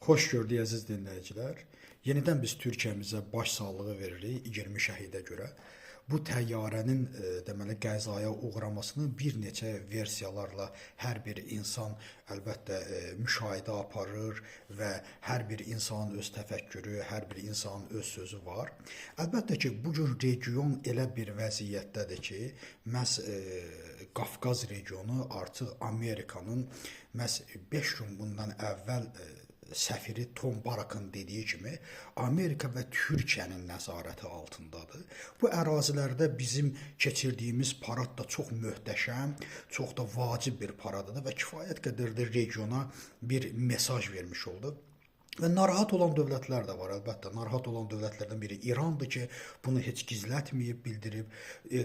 Hoş gördük əziz dinləyicilər. Yenidən biz Türkiyəmizə baş sağlığı veririk 20 şəhidə görə. Bu təyyarənin deməli qəzaya uğramasını bir neçə versiyalarla hər bir insan əlbəttə müşahidə aparır və hər bir insanın öz təfəkkürü, hər bir insanın öz sözü var. Əlbəttə ki, bu cür region elə bir vəziyyətdədir ki, məhz Qafqaz regionu artıq Amerikanın məhz 5 gün bundan əvvəl səfiri Tom Barakın dediyi kimi Amerika və Türkiyənin nəzarəti altındadır. Bu ərazilərdə bizim keçirdiyimiz parad da çox möhtəşəm, çox da vacib bir paradıdır və kifayət qədər də regiona bir mesaj vermiş oldu. Və narahat olan dövlətlər də var, əlbəttə. Narahat olan dövlətlərdən biri İrandır ki, bunu heç gizlətməyib, bildirib.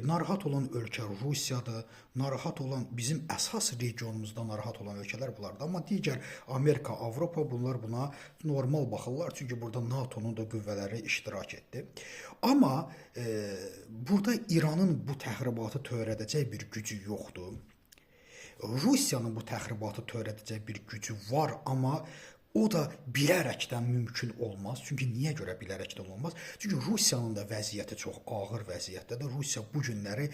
Narahat olan ölkə Rusiyadır. Narahat olan, bizim əsas regionumuzda narahat olan ölkələr bunlardır. Amma digər Amerika, Avropa bunlar buna normal baxırlar. Çünki burada NATO'nun da qüvvələri iştirak etdi. Amma burada İranın bu təxribatı törədəcək bir gücü yoxdur. Rusiyanın bu təxribatı törədəcək bir gücü var, amma o da bilərəkdən mümkün olmaz. Çünki niyə görə bilərəkdən olmaz? Çünki Rusiyanın da vəziyyəti çox ağır vəziyyətdədir. Rusiya bu günləri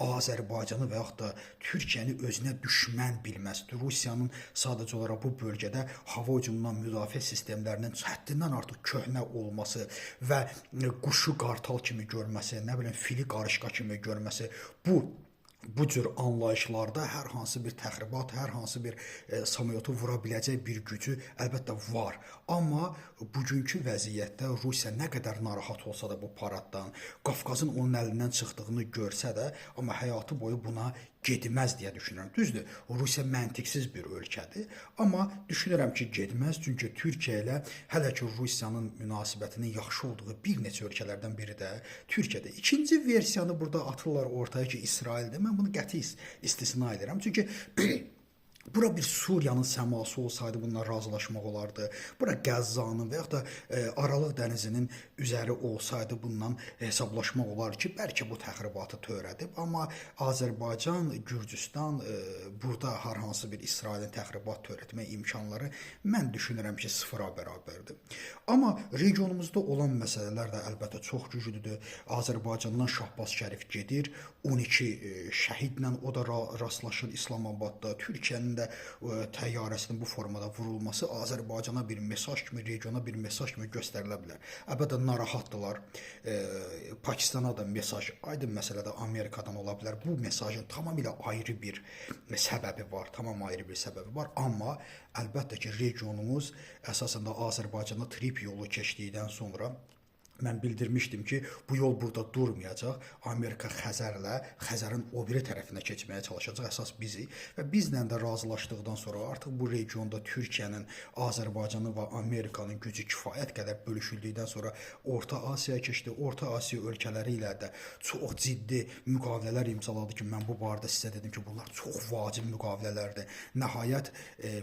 Azərbaycanı və yaxud da Türkiyəni özünə düşmən bilməz. Rusiyanın sadəcə olaraq bu bölgədə hava hücumundan müdafiə sistemlərinin həddindən artıq köhnə olması və quşu qartal kimi görməsi, nə bilim fili qarışqa kimi görməsi bu cür anlayışlarda hər hansı bir təxribat, hər hansı bir samolyotu vura biləcək bir gücü əlbəttə var. Amma bugünkü vəziyyətdə Rusiya nə qədər narahat olsa da bu paraddan, Qafqazın onun əlindən çıxdığını görsə də, amma həyatı boyu buna getməz deyə düşünürəm. Düzdür, Rusiya məntiqsiz bir ölkədir, amma düşünürəm ki, getməz. Çünki Türkiyə ilə hələ ki Rusiyanın münasibətinin yaxşı olduğu bir neçə ölkələrdən biri də Türkiyədir. İkinci versiyanı burada atırlar ortaya ki, İsraildir. Mən bunu qəti istisna edirəm. Çünki bura bir Suriyanın səması olsaydı bununla razılaşmaq olardı. Bura Qəzzanın və yaxud da Aralıq dənizinin üzəri olsaydı bundan hesablaşmaq olar ki, bəlkə bu təxribatı törədib. Amma Azərbaycan, Gürcüstan burada hər hansı bir İsrailin təxribat törətmə imkanları mən düşünürəm ki, sıfıra bərabərdir. Amma regionumuzda olan məsələlər də əlbəttə çox güclüdür. Azərbaycandan Şahbaz Şərif gedir, 12 şəhidlə o da rastlaşır İslamabadda. Türkiyənin də təyyarəsinin bu formada vurulması Azərbaycana bir mesaj kimi, regiona bir mesaj kimi göstərilə bilər. Əlbəttə narahatdılar. Pakistana da mesaj, aydın məsələdə Amerikadan ola bilər. Bu mesajın tamamilə ayrı bir səbəbi var, tamam ayrı bir səbəbi var. Amma əlbəttə ki, regionumuz əsasında Azərbaycana trip yolu keçdikdən sonra mən bildirmişdim ki, bu yol burada durmayacaq. Amerika Xəzərlə, Xəzərin o biri tərəfinə keçməyə çalışacaq, əsas bizi. Və bizlə də razılaşdıqdan sonra artıq bu regionda Türkiyənin, Azərbaycanın və Amerikanın gücü kifayət qədər bölüşüldükdən sonra Orta Asiyaya keçdi. Orta Asiya ölkələri ilə də çox ciddi müqavilələr imzaladı ki, mən bu barədə sizə dedim ki, bunlar çox vacib müqavilələrdir. Nəhayət,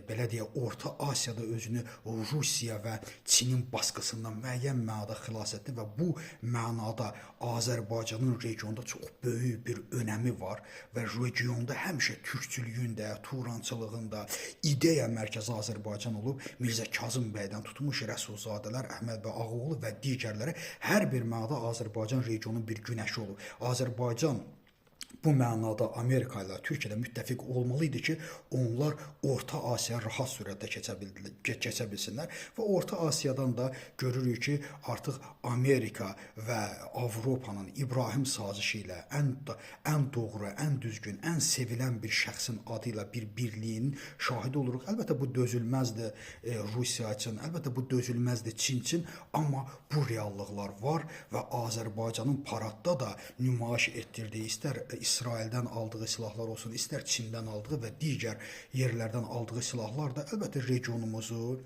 belə deyək, Orta Asiyada özünü Rusiya və Çinin baskısından müəyyən mənada xilas etdi və bu mənada Azərbaycanın regionda çox böyük bir önəmi var və regionda həmişə türkçülüyün də, turançılığın da ideya mərkəzi Azərbaycan olub. Mirzə Kazım bəydən tutmuş Rəsulzadələr, Əhməd bəy Ağaoğlu və digərləri hər bir mənada Azərbaycan regionun bir günəşi olub. Azərbaycan bu mənada Amerika ilə Türkiyədə müttəfiq olmalı idi ki, onlar Orta Asiya rahat sürətdə keçə bilsinlər və Orta Asiyadan da görürük ki, artıq Amerika və Avropanın İbrahim sazişi ilə ən doğru, ən düzgün, ən sevilən bir şəxsin adı ilə bir birliyin şahidi oluruq. Əlbəttə bu dözülməzdir Rusiya üçün, əlbəttə bu dözülməzdir Çin üçün, amma bu reallıqlar var və Azərbaycanın paradda da nümayiş etdirdiyi istər İsraildən aldığı silahlar olsun, istər Çindən aldığı və digər yerlərdən aldığı silahlar da əlbəttə regionumuzu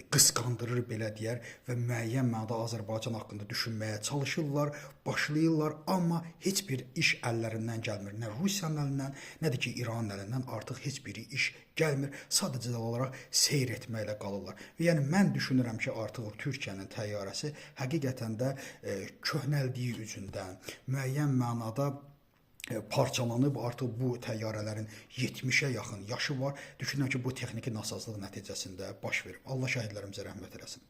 qısqandırır, belə deyər, və müəyyən mənada Azərbaycan haqqında düşünməyə çalışırlar, başlayırlar, amma heç bir iş əllərindən gəlmir. Nə Rusiyanın əlindən, nə də ki, İranın əlindən artıq heç bir iş gəlmir. Sadəcə olaraq seyr etməklə qalırlar. Yəni, mən düşünürəm ki, artıq Türkiyənin təyyarəsi həqiqətən də köhnəldiyi üzündən, müəyyən mənada parçalanıb, artıq bu təyyarələrin 70-ə yaxın yaşı var. Düşünürəm ki, bu texniki nasazlıq nəticəsində baş verib. Allah şəhidlərimizə rəhmət eləsin.